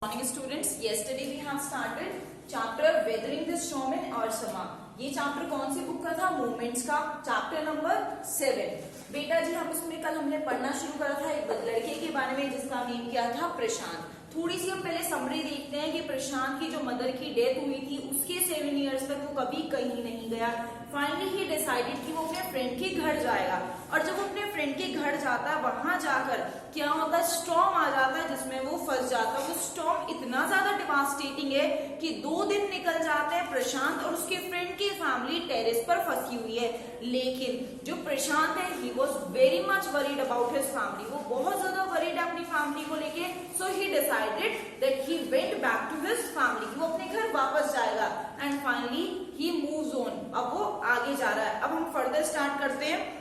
Morning students, yesterday we have started chapter Weathering the Storm in our summer. ये chapter कौन सी book का था? Movements का, chapter number 7। बेटा जी हम इसमें कल हमने पढ़ना शुरू करा था एक लड़के के बारे में जिसका नेम क्या था? प्रशांत। थोड़ी सी हम पहले समरी देखते हैं कि प्रशांत की जो मदर की डेथ हुई थी उसके 7 इयर्स तक वो कभी कहीं नहीं गया। फाइनली ही डिसाइडेड कि वो अपने फ्रेंड के घर जाएगा, और जब वो अपने फ्रेंड के घर जाता है वहां जाकर क्या होता है, स्टॉर्म आ जाता है जिसमें वो फंस जाता है। वो स्टॉर्म इतना ज्यादा डिवास्टेटिंग है कि 2 दिन निकल जाते हैं, प्रशांत और उसके फ्रेंड की फैमिली टेरेस पर फंसी हुई है। लेकिन जो प्रशांत है he was very much worried about his family, वो बहुत ज्यादा वरीड है अपनी फैमिली को लेके। So he decided that he went back to his family, वो अपने घर वापस जाएगा। And finally he moves on, अब वो आगे जा रहा है। अब हम फर्दर स्टार्ट करते हैं।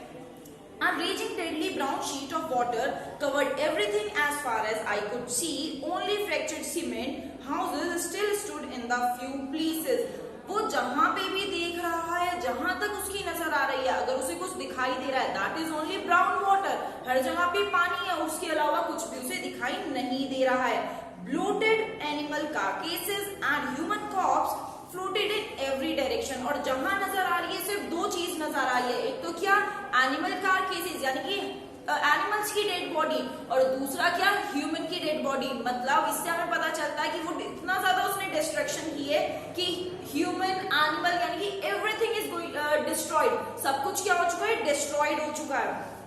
A raging deadly brown sheet of water covered everything as far as I could see. Only fractured cement houses still stood in the few places. वो जहां पे भी देख रहा है, जहां तक उसकी नजर आ रही है, अगर उसे कुछ दिखाई दे रहा है, that is only brown water. हर जगह पे पानी है, उसके अलावा कुछ भी उसे दिखाई नहीं दे रहा है। Bloated animal carcasses and human corpses floated in every direction, और जहां नजर आ रही है सिर्फ 2 चीज नजर आ रही है। एक तो क्या, एनिमल कारकेसेस यानी कि एनिमल्स की डेड बॉडी, और दूसरा क्या, ह्यूमन की डेड बॉडी। मतलब इससे हमें पता चलता है कि वो इतना ज्यादा उसने डिस्ट्रक्शन की है कि ह्यूमन, एनिमल यानी कि एवरीथिंग इज डिस्ट्रॉयड। सब कुछ क्या हो चुका है, डिस्ट्रॉयड हो चुका है।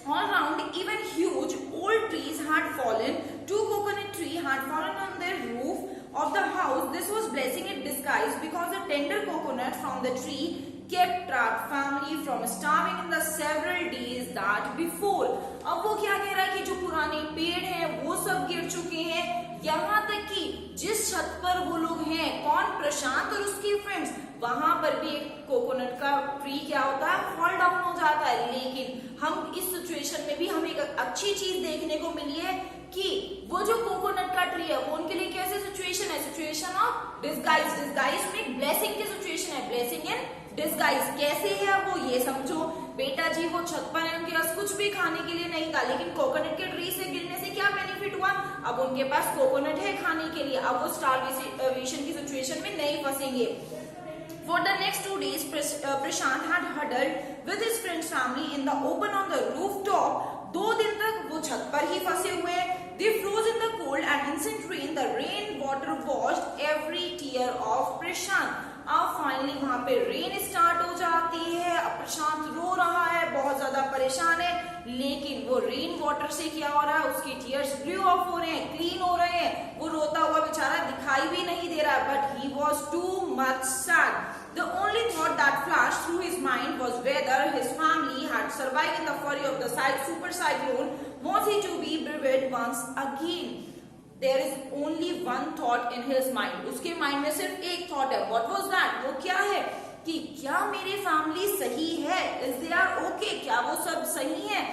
All around, even huge old trees had fallen. 2 coconut trees had fallen on the roof of the house. This was blessing in disguise because the tender coconut from the tree kept trapped family from starving in the several days that before. अब वो क्या कह रहा है कि जो पुराने पेड़ हैं वो सब गिर चुके हैं, यहाँ तक कि जिस छत पर वो लोग हैं, कौन, प्रशांत और उसके फ्रेंड्स, वहां पर भी एक कोकोनट का ट्री क्या होता है, फॉल डाउन हो जाता है। लेकिन हम इस सिचुएशन में भी हमें एक अच्छी चीज देखने को मिली है कि वो जो कोकोनट का ट्री है वो उनके लिए कैसे सिचुएशन है, सिचुएशन ऑफ डिस्गाइज। डिस्गाइज में ब्लेसिंग की सिचुएशन है, ब्लेसिंग इन डिस्गाइज। कैसे है अब वो ये समझो। बेटा जी वो छत पर है, उनके पास कुछ भी खाने के लिए नहीं था, लेकिन कोकोनट के ट्री से गिरने से क्या बेनिफिट हुआ, अब उनके पास कोकोनट है खाने के लिए, अब वो स्टारवेशन की सिचुएशन में नहीं फंसेंगे। For the next 2 days, Prashant had huddled with his friend's family in the open on the rooftop. 2 दिन तक वो छत पर ही फंसे हुए हैं। They froze in the cold and instant rain. The rain water washed every tear of Prashant. अब finally वहां पे रेन स्टार्ट हो जाती है। अब प्रशांत रो रहा है, बहुत ज्यादा परेशान है, लेकिन वो रेन वाटर से क्या हो रहा है, उसकी टीयर्स ब्लू ऑफ हो रहे हैं, क्लीन हो रहे हैं। वो रोता हुआ बेचारा दिखाई भी नहीं दे रहा, but he was too much sad. The only thought that flashed through his mind was whether his family had survived in the fury of the super cyclone. Was he to be buried once again? There is only one thought in his mind. उसके mind में सिर्फ एक thought है. What was that? वो क्या है कि क्या मेरी फैमिली सही है? Is they are okay? क्या वो सब सही है?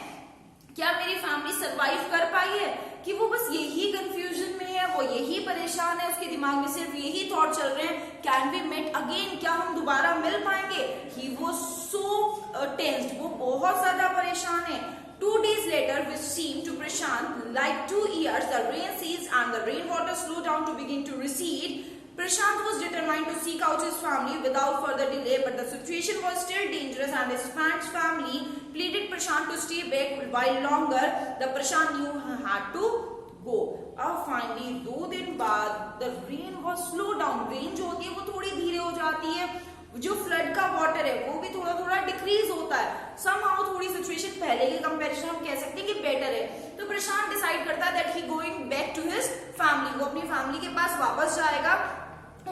क्या मेरी फैमिली सरवाइव कर पाई है? कि वो बस यही कंफ्यूजन में है, वो यही परेशान है, उसके दिमाग में सिर्फ यही थॉट चल रहे हैं, कैन वी मेट अगेन, क्या हम दोबारा मिल पाएंगे? He was so tensed, वो बहुत ज्यादा परेशान है। 2 days later, which seemed to Prashant like 2 years, the rain ceased and the rainwater slowed down to begin to recede. Prashant was determined to seek out his family without further delay, but the situation was still dangerous and his friend's family pleaded Prashant to stay back a while longer. The Prashant knew he had to go. अब finally 2 दिन बाद the rain was slowed down. Rain जो होती है वो थोड़ी धीरे हो जाती है, जो फ्लड का वाटर है वो भी थोड़ा थोड़ा डिक्रीज होता है। समहाउ थोड़ी सिचुएशन पहले के कंपैरिजन हम कह सकते हैं कि बेटर है। तो प्रशांत डिसाइड करता है that he going back to his family, वो अपनी फैमिली के पास वापस जाएगा,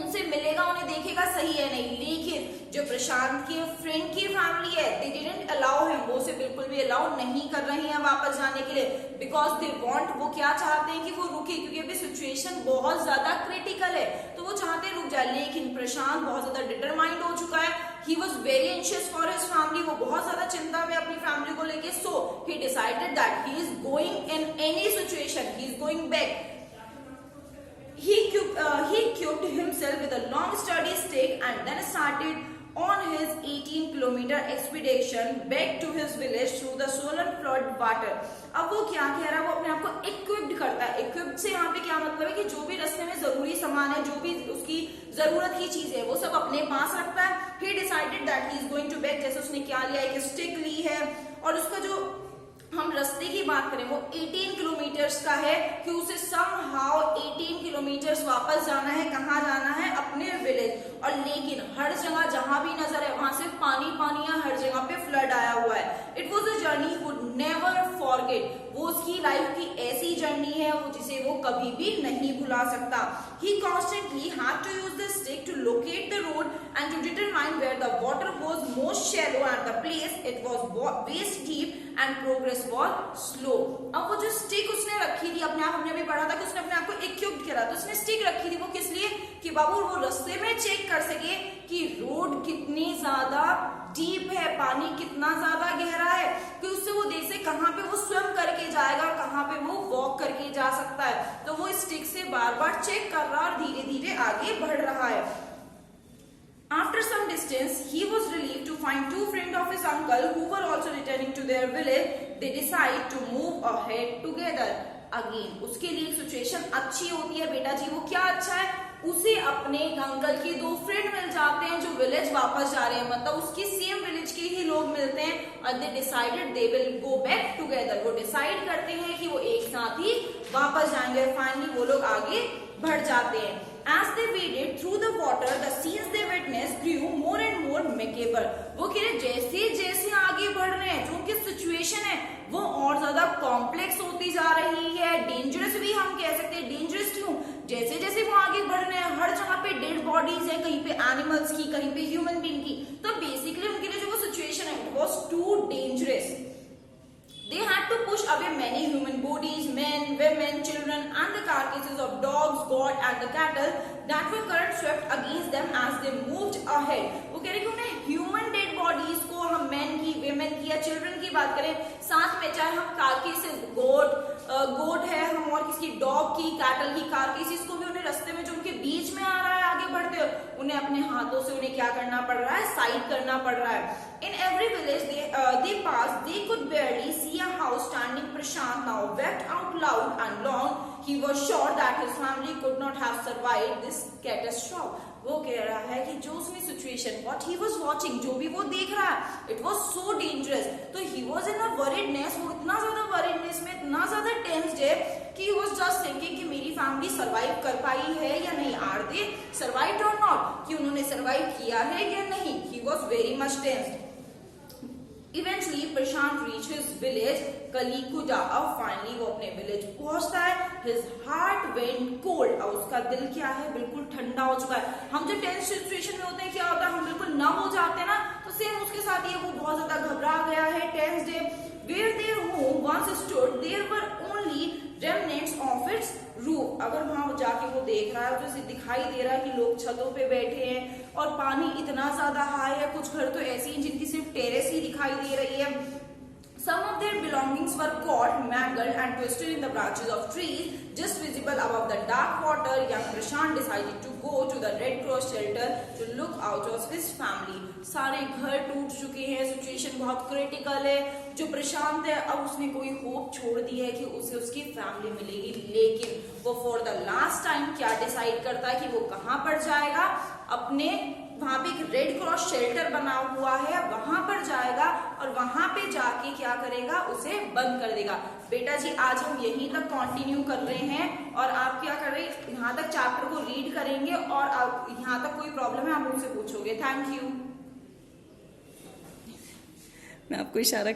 उनसे मिलेगा, उन्हें देखेगा सही है नहीं। लेकिन जो प्रशांत के फ्रेंड की फैमिली है, दे डिडंट अलाउ हिम, वो उसे बिल्कुल भी अलाउ नहीं कर रही हैं वापस जाने के लिए, बिकॉज दे वांट, वो क्या चाहते हैं कि वो रुके, क्योंकि अभी सिचुएशन बहुत ज्यादा क्रिटिकल है, तो वो चाहते रुक जाए। लेकिन प्रशांत बहुत ज्यादा डिटरमाइंड हो चुका है, he was very anxious for his family, वो बहुत ज्यादा चिंता में अपनी फैमिली को लेके। So he decided that he is going in any situation, he is going back. He equipped himself with a long sturdy stick and then started on his 18-kilometer expedition back to his village through the swollen flood water. अब वो क्या कह रहा है, वो अपने आप को equipped करता है. Equipped से यहाँ पे क्या मतलब है कि जो भी रास्ते में सामान है, जो भी उसकी जरूरत की चीज है वो सब अपने पास रखता है। He decided that he is going to beg, जैसे उसने क्या लिया, एक स्टिक ली है, और उसका जो हम रास्ते की बात करें वो 18 किलोमीटर्स का है, कि उसे समहाउ 18 किलोमीटर्स वापस जाना है, कहाँ जाना है, अपने विलेज। और लेकिन हर जगह जहां भी नजर है वहां से पानी पानी है, हर जगह पे फ्लड आया हुआ है। It was a journey would never forget, वो उसकी लाइफ की ऐसी जर्नी है वो जिसे वो कभी भी नहीं भुला सकता। He constantly had to use the stick to locate the road and to determine where the water was most shallow at the place it was waist deep and progress was slow. अब वो जो stick उसने रखी थी अपने आप, हमने भी पढ़ा था कि उसने अपने आप को इक्विप्ड करा, तो उसने स्टिक रखी थी, वो किस लिए, कि बाबू वो रास्ते में चेक कर सके कि रोड कितनी ज्यादा डीप है, पानी कितना ज्यादा गहरा है, कि उससे वो देख से कहाँ पे वो स्विम करके जाएगा और कहाँ पे वो वॉक करके जा सकता है। तो वो स्टिक से बार बार चेक कर रहा और धीरे धीरे आगे बढ़ रहा है। After some distance, he was relieved to find two friends of his uncle who were also returning to their village. They decide to move ahead together. Again, उसके लिए सिचुएशन अच्छी होती है बेटा जी। वो क्या अच्छा है, उसे अपने अंकल के दो फ्रेंड मिल जाते हैं जो विलेज वापस जा रहे हैं, मतलब उसकी सेम विलेज के ही लोग मिलते हैं। और they decided they will go back together, वो डिसाइड करते हैं कि वो एक साथ ही वापस जाएंगे। फाइनली वो लोग आगे बढ़ जाते हैं। As they waded through the water, the scenes they witnessed grew more and more macabre. वो कह रहे जैसे जैसे आगे बढ़ रहे हैं, जो उनकी सिचुएशन है वो और ज्यादा कॉम्प्लेक्स होती जा रही है, डेंजरस भी हम कह सकते हैं। डेंजरस क्यों, जैसे जैसे वो आगे बढ़ रहे हैं हर जगह पे डेड बॉडीज है, कहीं पे एनिमल्स की, कहीं पे ह्यूमन बीइंग की। तो बेसिकली उनके लिए जो वो सिचुएशन है it was too dangerous. They had to push away many human bodies, men, women, children, and the carcasses of dogs, goat, and the cattle that were current swept against them as they moved ahead. वो कह रहे कि उन्हें human dead bodies को, हम man की, women की या चिल्ड्रन की बात करें, साथ में चाहे हम कार्केसेस, गोट है, हम और किसी डॉग की, कैटल की कार्केसेस को भी उन्हें रास्ते में जो उनके बीच में आ रहा है आगे बढ़ते हुए, उन्हें अपने हाथों से उन्हें क्या करना पड़ रहा है, साइड करना पड़ रहा है। In every village they passed, they could barely see a house standing. Prashant now wept out loud and long. He was sure that his family could not have survived this catastrophe. वो कह रहा है कि जो उसमें situation, what he was watching, जो भी वो देख रहा है, it was so dangerous. तो he was in a worriedness, वो इतना ज्यादा worriedness में, इतना ज्यादा tensed है कि he was just thinking कि मेरी फैमिली सरवाइव कर पाई है या नहीं, are they survived or not, कि उन्होंने सरवाइव किया है या नहीं। He was very much tensed. Eventually, Prashant reached his village, Kalikuda. अब finally वो अपने विलेज पहुंचता है। His heart went cold. अब उसका दिल क्या है, बिल्कुल ठंडा हो चुका है। हम जब टेंस सिचुएशन में होते हैं क्या होता है, हम बिल्कुल नम हो जाते हैं ना, तो सेम उसके साथ ये वो बहुत ज्यादा घबरा गया है, टेंस्ड है। Where their home once stood, there were only remnants of its roof. अगर वहां जाके वो देख रहा है तो उसे दिखाई दे रहा है कि लोग छतों पे बैठे हैं और पानी इतना ज्यादा हाई है, कुछ घर तो ऐसे ही जिनकी सिर्फ टेरेस ही दिखाई दे रही है। Some of their belongings were caught, mangled and twisted in the branches of trees just visible above the dark water. Young Prashant decided to go to the Red Cross shelter to look out of his family. सारे घर टूट चुके हैं, situation बहुत critical है। जो प्रशांत है अब उसने कोई होप छोड़ दी है कि उसे उसकी फैमिली मिलेगी, लेकिन वो फॉर द लास्ट टाइम क्या डिसाइड करता है कि वो कहाँ पर जाएगा, अपने वहां पे एक रेड क्रॉस शेल्टर बना हुआ है, वहां पर जाएगा और वहां पे जाके क्या करेगा, उसे बंद कर देगा। बेटा जी आज हम यहीं तक कंटिन्यू कर रहे हैं और आप क्या कर रहे हैं, यहाँ तक चैप्टर को रीड करेंगे और यहाँ तक कोई प्रॉब्लम है आप मुझसे पूछोगे। Thank you. मैं आपको इशारा